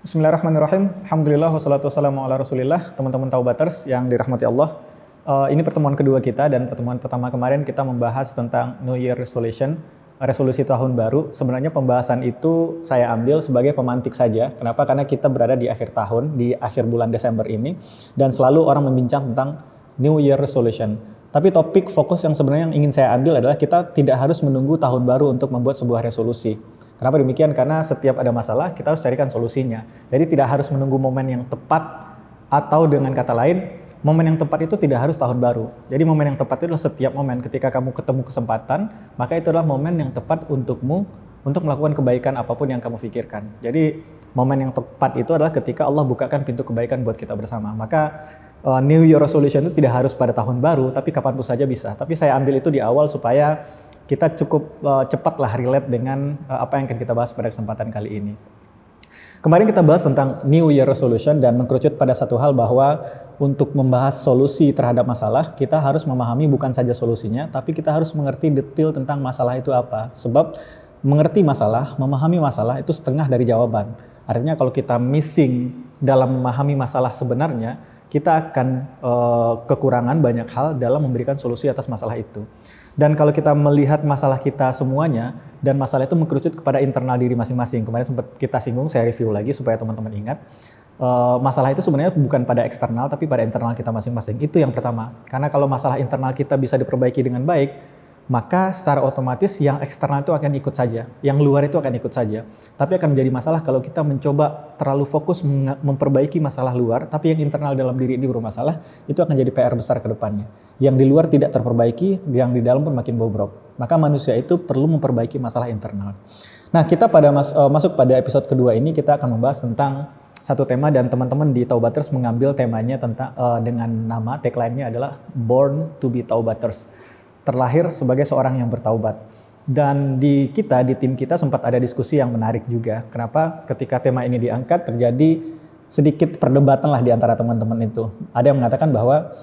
Bismillahirrahmanirrahim. Alhamdulillah wassalatu wassalamu ala Rasulillah. Teman-teman Taubaters yang dirahmati Allah. Ini pertemuan kedua kita dan pertemuan pertama kemarin kita membahas tentang New Year Resolution, resolusi tahun baru. Sebenarnya pembahasan itu saya ambil sebagai pemantik saja. Kenapa? Karena kita berada di akhir tahun, di akhir bulan Desember ini dan selalu orang membincang tentang New Year Resolution. Tapi topik fokus yang sebenarnya yang ingin saya ambil adalah kita tidak harus menunggu tahun baru untuk membuat sebuah resolusi. Kenapa demikian? Karena setiap ada masalah, kita harus carikan solusinya. Jadi tidak harus menunggu momen yang tepat, atau dengan kata lain, momen yang tepat itu tidak harus tahun baru. Jadi momen yang tepat itu adalah setiap momen. Ketika kamu ketemu kesempatan, maka itu adalah momen yang tepat untukmu untuk melakukan kebaikan apapun yang kamu pikirkan. Jadi momen yang tepat itu adalah ketika Allah bukakan pintu kebaikan buat kita bersama. Maka New Year Resolution itu tidak harus pada tahun baru, tapi kapanpun saja bisa. Tapi saya ambil itu di awal supaya kita cukup cepatlah relate dengan apa yang akan kita bahas pada kesempatan kali ini. Kemarin kita bahas tentang New Year Resolution dan mengkerucut pada satu hal bahwa untuk membahas solusi terhadap masalah, kita harus memahami bukan saja solusinya, tapi kita harus mengerti detail tentang masalah itu apa. Sebab mengerti masalah, memahami masalah itu setengah dari jawaban. Artinya kalau kita missing dalam memahami masalah sebenarnya, kita akan kekurangan banyak hal dalam memberikan solusi atas masalah itu. Dan kalau kita melihat masalah kita semuanya, dan masalah itu mengkerucut kepada internal diri masing-masing. Kemarin sempat kita singgung, saya review lagi supaya teman-teman ingat. Masalah itu sebenarnya bukan pada eksternal, tapi pada internal kita masing-masing. Itu yang pertama. Karena kalau masalah internal kita bisa diperbaiki dengan baik, maka secara otomatis yang eksternal itu akan ikut saja. Yang luar itu akan ikut saja. Tapi akan menjadi masalah kalau kita mencoba terlalu fokus memperbaiki masalah luar, tapi yang internal dalam diri ini bermasalah, itu akan jadi PR besar ke depannya. Yang di luar tidak terperbaiki, yang di dalam pun makin bobrok. Maka manusia itu perlu memperbaiki masalah internal. Nah, kita masuk pada episode kedua ini, kita akan membahas tentang satu tema dan teman-teman di Taubaters mengambil temanya tentang dengan nama tagline-nya adalah Born to be Taubaters. Terlahir sebagai seorang yang bertaubat. Dan di tim kita sempat ada diskusi yang menarik juga. Kenapa? Ketika tema ini diangkat terjadi sedikit perdebatan lah di antara teman-teman itu. Ada yang mengatakan bahwa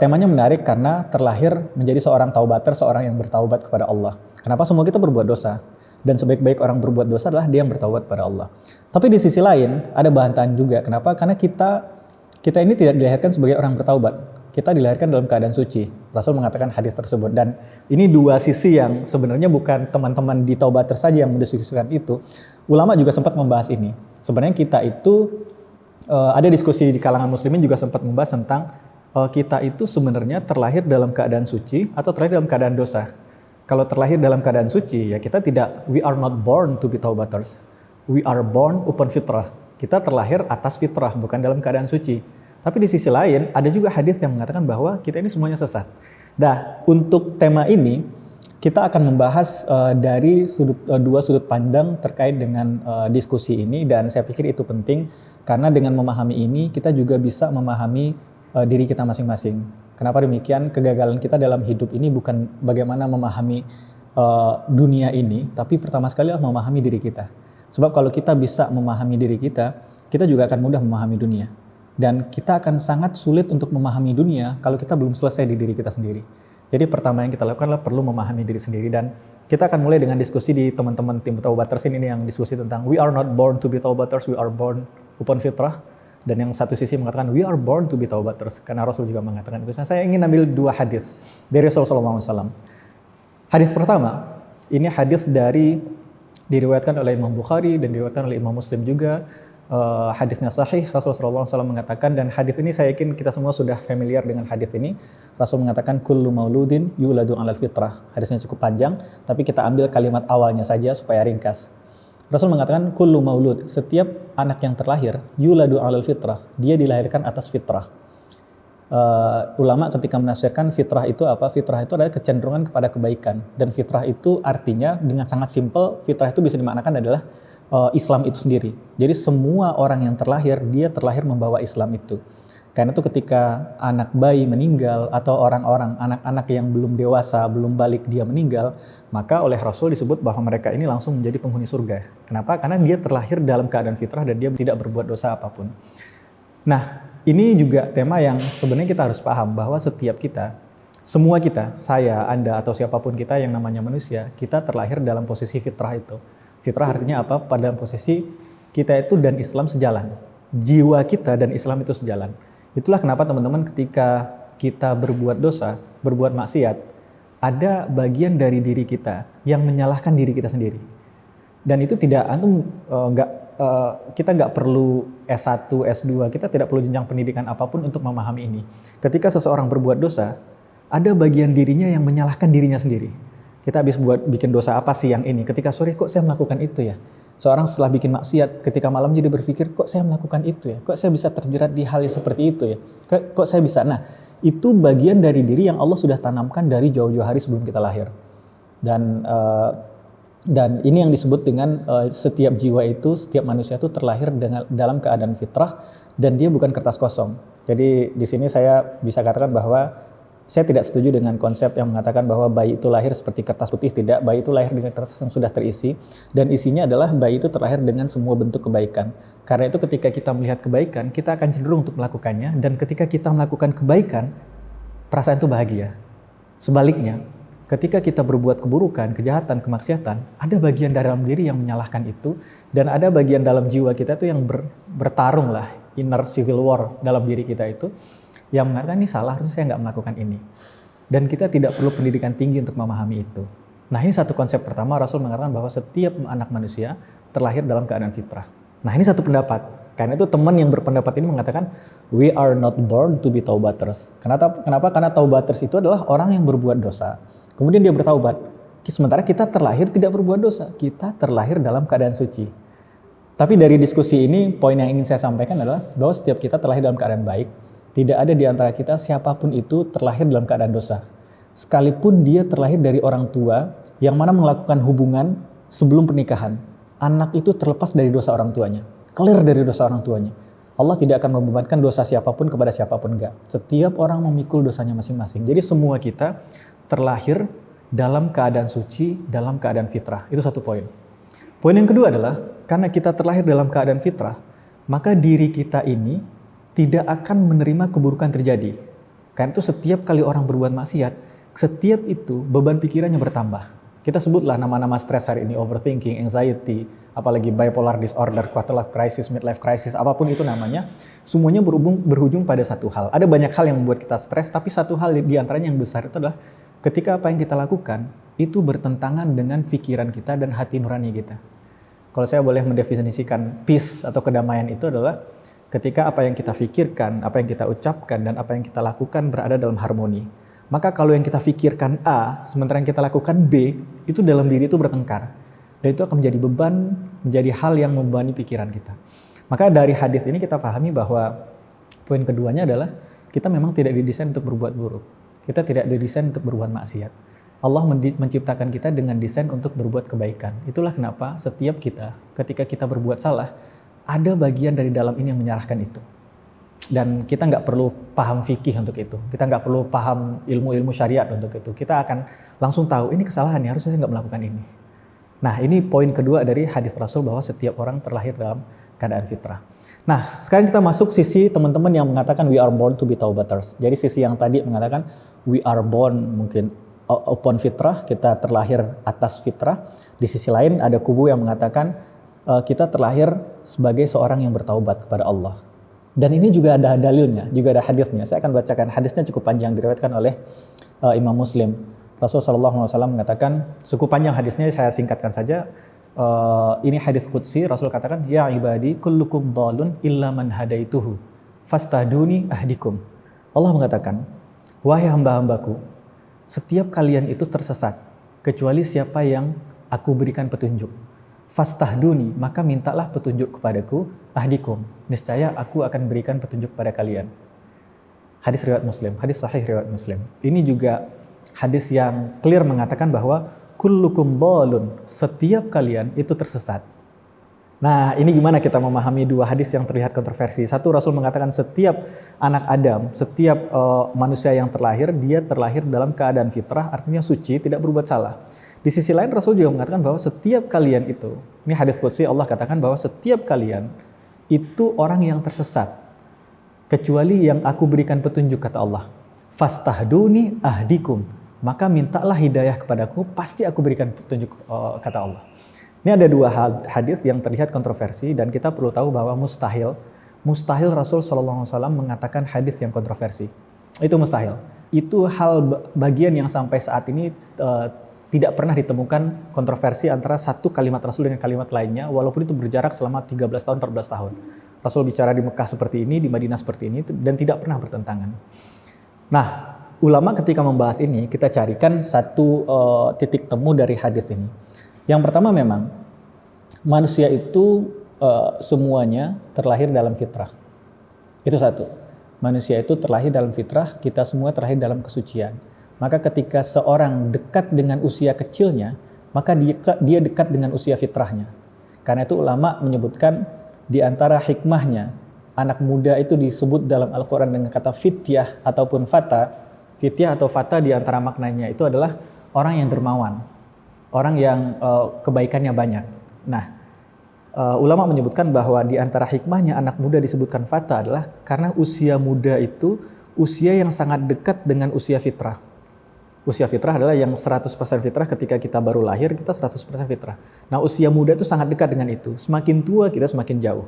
temanya menarik karena terlahir menjadi seorang taubater, seorang yang bertaubat kepada Allah. Kenapa? Semua kita berbuat dosa. Dan sebaik-baik orang berbuat dosa adalah dia yang bertaubat kepada Allah. Tapi di sisi lain ada bantahan juga. Kenapa? Karena kita ini tidak dilahirkan sebagai orang bertaubat. Kita dilahirkan dalam keadaan suci. Rasul mengatakan hadis tersebut. Dan ini dua sisi yang sebenarnya bukan teman-teman di Taubaters saja yang mendiskusikan itu. Ulama juga sempat membahas ini. Sebenarnya kita itu, ada diskusi di kalangan muslimin juga sempat membahas tentang kita itu sebenarnya terlahir dalam keadaan suci atau terlahir dalam keadaan dosa. Kalau terlahir dalam keadaan suci, ya kita tidak, we are not born to be Taubaters. We are born upon fitrah. Kita terlahir atas fitrah, bukan dalam keadaan suci. Tapi di sisi lain, ada juga hadis yang mengatakan bahwa kita ini semuanya sesat. Nah, untuk tema ini, kita akan membahas dari dua sudut pandang terkait dengan diskusi ini. Dan saya pikir itu penting, karena dengan memahami ini, kita juga bisa memahami diri kita masing-masing. Kenapa demikian? Kegagalan kita dalam hidup ini bukan bagaimana memahami dunia ini, tapi pertama sekali adalah memahami diri kita. Sebab kalau kita bisa memahami diri kita juga akan mudah memahami dunia. Dan kita akan sangat sulit untuk memahami dunia kalau kita belum selesai di diri kita sendiri. Jadi pertama yang kita lakukan adalah perlu memahami diri sendiri. Dan kita akan mulai dengan diskusi di teman-teman tim Taubaters ini yang diskusi tentang we are not born to be Taubaters, we are born upon fitrah. Dan yang satu sisi mengatakan we are born to be Taubaters, karena Rasul juga mengatakan itu. Saya ingin ambil dua hadis dari Rasulullah SAW. Hadis pertama, ini hadis diriwayatkan oleh Imam Bukhari dan diriwayatkan oleh Imam Muslim juga. Hadisnya sahih. Rasulullah SAW mengatakan, dan hadis ini saya yakin kita semua sudah familiar dengan hadis ini. Rasul mengatakan kullu mauludin yuladu 'alal fitrah. Hadisnya cukup panjang, tapi kita ambil kalimat awalnya saja supaya ringkas. Rasul mengatakan kullu maulud, setiap anak yang terlahir yuladu 'alal fitrah, dia dilahirkan atas fitrah. Ulama ketika menafsirkan fitrah itu apa? Fitrah itu adalah kecenderungan kepada kebaikan, dan fitrah itu artinya dengan sangat simpel, fitrah itu bisa dimaknakan adalah Islam itu sendiri. Jadi semua orang yang terlahir, dia terlahir membawa Islam itu. Karena itu ketika anak bayi meninggal atau anak-anak yang belum dewasa, belum balik dia meninggal, maka oleh Rasul disebut bahwa mereka ini langsung menjadi penghuni surga. Kenapa? Karena dia terlahir dalam keadaan fitrah dan dia tidak berbuat dosa apapun. Nah, ini juga tema yang sebenarnya kita harus paham bahwa setiap kita, semua kita, saya, Anda, atau siapapun kita yang namanya manusia, kita terlahir dalam posisi fitrah itu. Fitrah artinya apa? Pada posisi kita itu dan Islam sejalan. Jiwa kita dan Islam itu sejalan. Itulah kenapa teman-teman ketika kita berbuat dosa, berbuat maksiat, ada bagian dari diri kita yang menyalahkan diri kita sendiri. Dan itu tidak, kita nggak perlu S1, S2, kita tidak perlu jenjang pendidikan apapun untuk memahami ini. Ketika seseorang berbuat dosa, ada bagian dirinya yang menyalahkan dirinya sendiri. Kita habis bikin dosa apa sih yang ini? Ketika sore kok saya melakukan itu ya? Seorang setelah bikin maksiat, ketika malam jadi berpikir, kok saya melakukan itu ya? Kok saya bisa terjerat di hal yang seperti itu ya? Kok saya bisa? Nah, itu bagian dari diri yang Allah sudah tanamkan dari jauh-jauh hari sebelum kita lahir. Dan ini yang disebut dengan setiap jiwa itu, setiap manusia itu terlahir dalam keadaan fitrah dan dia bukan kertas kosong. Jadi di sini saya bisa katakan bahwa saya tidak setuju dengan konsep yang mengatakan bahwa bayi itu lahir seperti kertas putih. Tidak, bayi itu lahir dengan kertas yang sudah terisi. Dan isinya adalah bayi itu terlahir dengan semua bentuk kebaikan. Karena itu ketika kita melihat kebaikan, kita akan cenderung untuk melakukannya. Dan ketika kita melakukan kebaikan, perasaan itu bahagia. Sebaliknya, ketika kita berbuat keburukan, kejahatan, kemaksiatan, ada bagian dalam diri yang menyalahkan itu. Dan ada bagian dalam jiwa kita itu yang bertarung lah, inner civil war dalam diri kita itu. Yang mengatakan ini salah, harusnya saya nggak melakukan ini. Dan kita tidak perlu pendidikan tinggi untuk memahami itu. Nah ini satu konsep pertama, Rasul mengatakan bahwa setiap anak manusia terlahir dalam keadaan fitrah. Nah ini satu pendapat. Karena itu teman yang berpendapat ini mengatakan, we are not born to be taubaters. Kenapa? Karena taubaters itu adalah orang yang berbuat dosa. Kemudian dia bertaubat. Sementara kita terlahir tidak berbuat dosa. Kita terlahir dalam keadaan suci. Tapi dari diskusi ini, poin yang ingin saya sampaikan adalah bahwa setiap kita terlahir dalam keadaan baik. Tidak ada di antara kita siapapun itu terlahir dalam keadaan dosa. Sekalipun dia terlahir dari orang tua yang mana melakukan hubungan sebelum pernikahan. Anak itu terlepas dari dosa orang tuanya. Clear dari dosa orang tuanya. Allah tidak akan membebankan dosa siapapun kepada siapapun, enggak. Setiap orang memikul dosanya masing-masing. Jadi semua kita terlahir dalam keadaan suci, dalam keadaan fitrah. Itu satu poin. Poin yang kedua adalah, karena kita terlahir dalam keadaan fitrah, maka diri kita ini tidak akan menerima keburukan terjadi. Karena itu setiap kali orang berbuat maksiat, setiap itu beban pikirannya bertambah. Kita sebutlah nama-nama stres hari ini, overthinking, anxiety, apalagi bipolar disorder, quarter life crisis, midlife crisis, apapun itu namanya, semuanya berujung pada satu hal. Ada banyak hal yang membuat kita stres, tapi satu hal di antaranya yang besar itu adalah ketika apa yang kita lakukan itu bertentangan dengan pikiran kita dan hati nurani kita. Kalau saya boleh mendefinisikan peace atau kedamaian itu adalah ketika apa yang kita pikirkan, apa yang kita ucapkan, dan apa yang kita lakukan berada dalam harmoni. Maka kalau yang kita pikirkan A, sementara yang kita lakukan B, itu dalam diri itu bertengkar. Dan itu akan menjadi beban, menjadi hal yang membebani pikiran kita. Maka dari hadis ini kita pahami bahwa poin keduanya adalah kita memang tidak didesain untuk berbuat buruk. Kita tidak didesain untuk berbuat maksiat. Allah menciptakan kita dengan desain untuk berbuat kebaikan. Itulah kenapa setiap kita, ketika kita berbuat salah, ada bagian dari dalam ini yang menyalahkan itu. Dan kita nggak perlu paham fikih untuk itu. Kita nggak perlu paham ilmu-ilmu syariat untuk itu. Kita akan langsung tahu, ini kesalahan ya, harusnya saya nggak melakukan ini. Nah ini poin kedua dari hadis Rasul bahwa setiap orang terlahir dalam keadaan fitrah. Nah sekarang kita masuk sisi teman-teman yang mengatakan we are born to be taubaters. Jadi sisi yang tadi mengatakan we are born mungkin upon fitrah, kita terlahir atas fitrah. Di sisi lain ada kubu yang mengatakan kita terlahir sebagai seorang yang bertaubat kepada Allah. Dan ini juga ada dalilnya, juga ada hadisnya. Saya akan bacakan hadisnya cukup panjang, diriwayatkan oleh Imam Muslim. Rasulullah SAW mengatakan, cukup panjang hadisnya, saya singkatkan saja. Ini hadis qudsi, Rasul katakan, ya ibadi kullukum dhalun illa man hadaituhu fastahduni ahdikum. Allah mengatakan, wahai hamba-hambaku, setiap kalian itu tersesat, kecuali siapa yang aku berikan petunjuk. Fastahduni, maka mintalah petunjuk kepadaku, ahdikum, niscaya aku akan berikan petunjuk pada kalian. Hadis riwayat Muslim, hadis sahih riwayat Muslim. Ini juga hadis yang clear mengatakan bahwa kullukum dhalun, setiap kalian itu tersesat. Nah, ini gimana kita memahami dua hadis yang terlihat kontroversi. Satu, Rasul mengatakan setiap anak Adam, setiap manusia yang terlahir, dia terlahir dalam keadaan fitrah, artinya suci, tidak berbuat salah. Di sisi lain Rasul juga mengatakan bahwa setiap kalian itu, ini hadis qudsi, Allah katakan bahwa setiap kalian itu orang yang tersesat, kecuali yang aku berikan petunjuk, kata Allah. Fastahduni ahdikum, maka mintalah hidayah kepadaku, pasti aku berikan petunjuk, kata Allah. Ini ada dua hadis yang terlihat kontroversi dan kita perlu tahu bahwa mustahil Rasul SAW mengatakan hadis yang kontroversi. Itu mustahil. Itu hal bagian yang sampai saat ini tidak pernah ditemukan kontroversi antara satu kalimat Rasul dengan kalimat lainnya, walaupun itu berjarak selama 13 tahun, 14 tahun. Rasul bicara di Mekah seperti ini, di Madinah seperti ini, dan tidak pernah bertentangan. Nah, ulama ketika membahas ini, kita carikan satu titik temu dari hadis ini. Yang pertama memang, manusia itu semuanya terlahir dalam fitrah. Itu satu. Manusia itu terlahir dalam fitrah, kita semua terlahir dalam kesucian. Maka ketika seorang dekat dengan usia kecilnya, maka dia dekat dengan usia fitrahnya. Karena itu ulama menyebutkan di antara hikmahnya, anak muda itu disebut dalam Al-Quran dengan kata fityah ataupun fata. Fityah atau fata di antara maknanya itu adalah orang yang dermawan, orang yang kebaikannya banyak. Nah, ulama menyebutkan bahwa di antara hikmahnya anak muda disebutkan fata adalah karena usia muda itu usia yang sangat dekat dengan usia fitrah. Usia fitrah adalah yang 100% fitrah, ketika kita baru lahir kita 100% fitrah. Nah, usia muda itu sangat dekat dengan itu. Semakin tua kita semakin jauh.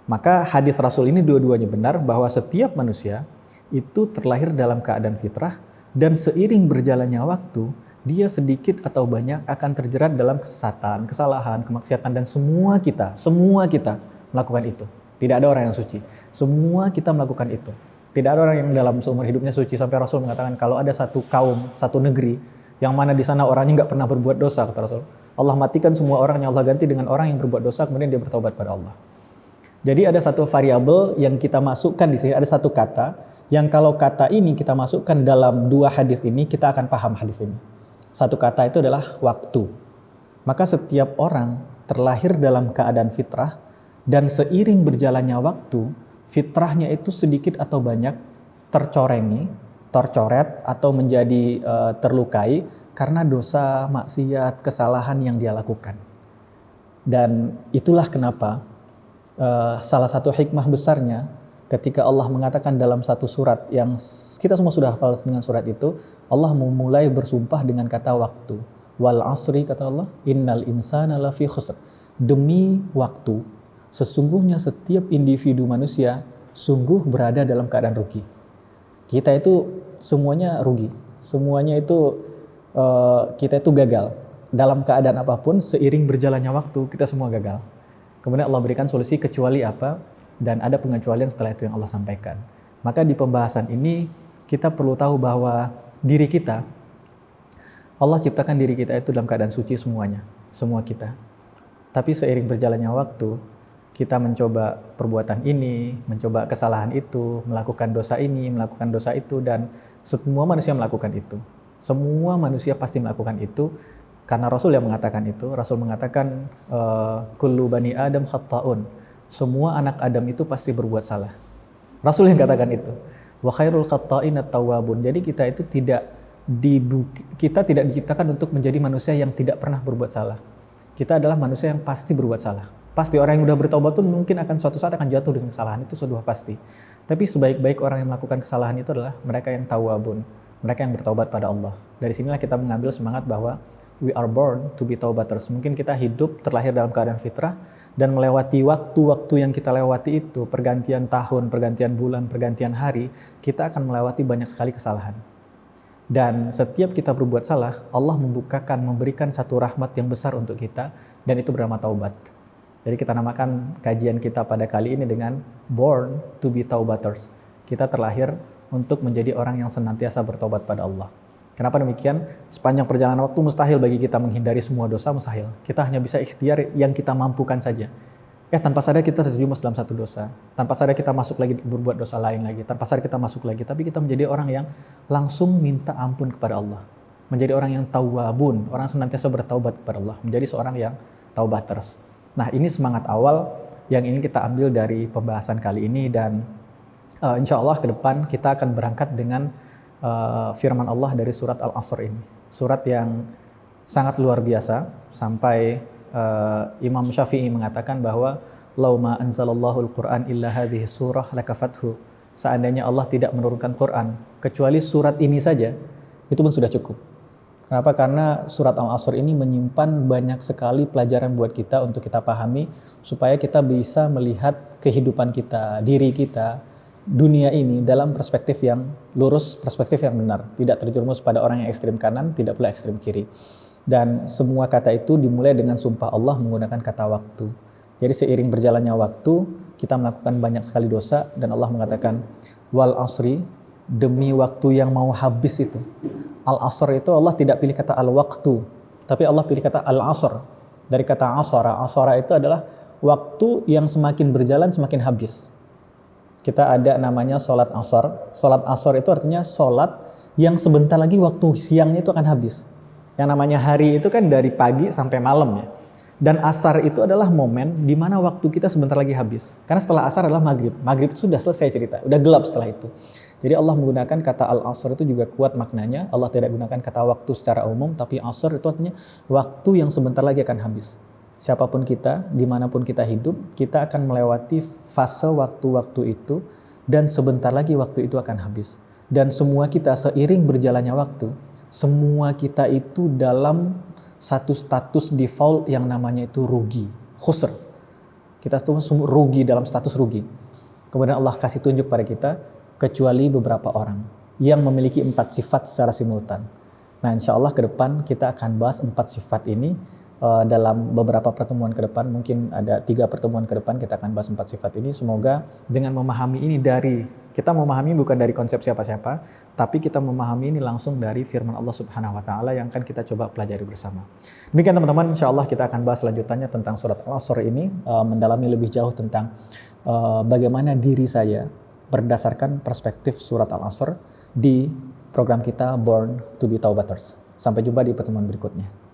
Maka hadis Rasul ini dua-duanya benar bahwa setiap manusia itu terlahir dalam keadaan fitrah dan seiring berjalannya waktu dia sedikit atau banyak akan terjerat dalam kesesatan, kesalahan, kemaksiatan, dan semua kita melakukan itu. Tidak ada orang yang suci. Semua kita melakukan itu. Tidak ada orang yang dalam seumur hidupnya suci, sampai Rasul mengatakan kalau ada satu kaum, satu negeri yang mana di sana orangnya nggak pernah berbuat dosa, kata Rasul, Allah matikan semua orangnya, Allah ganti dengan orang yang berbuat dosa kemudian dia bertobat pada Allah. Jadi ada satu variabel yang kita masukkan di sini, ada satu kata yang kalau kata ini kita masukkan dalam dua hadis ini kita akan paham hadis ini. Satu kata itu adalah waktu. Maka setiap orang terlahir dalam keadaan fitrah dan seiring berjalannya waktu, fitrahnya itu sedikit atau banyak tercorengi, tercoret atau menjadi terlukai karena dosa, maksiat, kesalahan yang dia lakukan. Dan itulah kenapa salah satu hikmah besarnya ketika Allah mengatakan dalam satu surat yang kita semua sudah hafal dengan surat itu, Allah memulai bersumpah dengan kata waktu. Wal asri, kata Allah, innal insana lafi khusr. Demi waktu, sesungguhnya setiap individu manusia sungguh berada dalam keadaan rugi. Kita itu semuanya rugi. Semuanya itu kita itu gagal. Dalam keadaan apapun, seiring berjalannya waktu, kita semua gagal. Kemudian Allah berikan solusi kecuali apa? Dan ada pengecualian setelah itu yang Allah sampaikan. Maka di pembahasan ini kita perlu tahu bahwa diri kita, Allah ciptakan diri kita itu dalam keadaan suci semuanya, semua kita. Tapi seiring berjalannya waktu, kita mencoba perbuatan ini, mencoba kesalahan itu, melakukan dosa ini, melakukan dosa itu, dan semua manusia melakukan itu. Semua manusia pasti melakukan itu, karena Rasul yang mengatakan itu. Rasul mengatakan, kullu bani Adam khatta'un. Semua anak Adam itu pasti berbuat salah. Rasul yang katakan itu. Wa khairul khatta'in at-tawwabun. Jadi kita itu tidak diciptakan untuk menjadi manusia yang tidak pernah berbuat salah. Kita adalah manusia yang pasti berbuat salah. Pasti orang yang sudah bertobat itu mungkin akan suatu saat akan jatuh dengan kesalahan, itu sudah pasti. Tapi sebaik-baik orang yang melakukan kesalahan itu adalah mereka yang tawwabun, mereka yang bertobat pada Allah. Dari sinilah kita mengambil semangat bahwa we are born to be taubaters. Mungkin kita hidup terlahir dalam keadaan fitrah dan melewati waktu-waktu yang kita lewati itu, pergantian tahun, pergantian bulan, pergantian hari, kita akan melewati banyak sekali kesalahan. Dan setiap kita berbuat salah, Allah memberikan satu rahmat yang besar untuk kita, dan itu bernama taubat. Jadi kita namakan kajian kita pada kali ini dengan Born to be Taubaters. Kita terlahir untuk menjadi orang yang senantiasa bertobat pada Allah. Kenapa demikian? Sepanjang perjalanan waktu mustahil bagi kita menghindari semua dosa, mustahil. Kita hanya bisa ikhtiar yang kita mampukan saja. Tanpa sadar kita terjerumus dalam satu dosa. Tanpa sadar kita masuk lagi berbuat dosa lain lagi. Tanpa sadar kita masuk lagi. Tapi kita menjadi orang yang langsung minta ampun kepada Allah. Menjadi orang yang tawwabun. Orang senantiasa bertaubat kepada Allah. Menjadi seorang yang taubaters. Nah, ini semangat awal yang ingin kita ambil dari pembahasan kali ini. Dan insya Allah ke depan kita akan berangkat dengan firman Allah dari surat Al-Asr ini. Surat yang sangat luar biasa. Sampai Imam Syafi'i mengatakan bahwa lauma anzalallahu al-Qur'an illa hadhihi surah lakafathu. Seandainya Allah tidak menurunkan Quran kecuali surat ini saja, itu pun sudah cukup. Kenapa? Karena surat Al-Asr ini menyimpan banyak sekali pelajaran buat kita untuk kita pahami supaya kita bisa melihat kehidupan kita, diri kita, dunia ini dalam perspektif yang lurus, perspektif yang benar. Tidak terjerumus pada orang yang ekstrem kanan, tidak pula ekstrem kiri. Dan semua kata itu dimulai dengan sumpah Allah menggunakan kata waktu. Jadi seiring berjalannya waktu, kita melakukan banyak sekali dosa dan Allah mengatakan wal asri, demi waktu yang mau habis itu. Al-asr itu Allah tidak pilih kata al-waktu, tapi Allah pilih kata al-asr. Dari kata asara, asara itu adalah waktu yang semakin berjalan semakin habis. Kita ada namanya sholat asar. Sholat asar itu artinya sholat yang sebentar lagi waktu siangnya itu akan habis. Yang namanya hari itu kan dari pagi sampai malam ya. Dan asar itu adalah momen di mana waktu kita sebentar lagi habis. Karena setelah asar adalah maghrib. Maghrib itu sudah selesai cerita, udah gelap setelah itu. Jadi Allah menggunakan kata al-asr itu juga kuat maknanya. Allah tidak gunakan kata waktu secara umum, tapi asr itu artinya waktu yang sebentar lagi akan habis. Siapapun kita, dimanapun kita hidup, kita akan melewati fase waktu-waktu itu dan sebentar lagi waktu itu akan habis. Dan semua kita seiring berjalannya waktu, semua kita itu dalam satu status default yang namanya itu rugi, khusr. Kita itu rugi, dalam status rugi. Kemudian Allah kasih tunjuk pada kita, kecuali beberapa orang yang memiliki 4 sifat secara simultan. Nah, insya Allah ke depan kita akan bahas 4 sifat ini dalam beberapa pertemuan ke depan. Mungkin ada 3 pertemuan ke depan kita akan bahas 4 sifat ini. Semoga dengan memahami ini kita memahami bukan dari konsep siapa-siapa, tapi kita memahami ini langsung dari firman Allah Subhanahu wa taala yang akan kita coba pelajari bersama. Demikian teman-teman, insya Allah kita akan bahas selanjutnya tentang surat Al-Asr ini, mendalami lebih jauh tentang bagaimana diri saya berdasarkan perspektif surat Al-Asr di program kita Born to be Taubaters. Sampai jumpa di pertemuan berikutnya.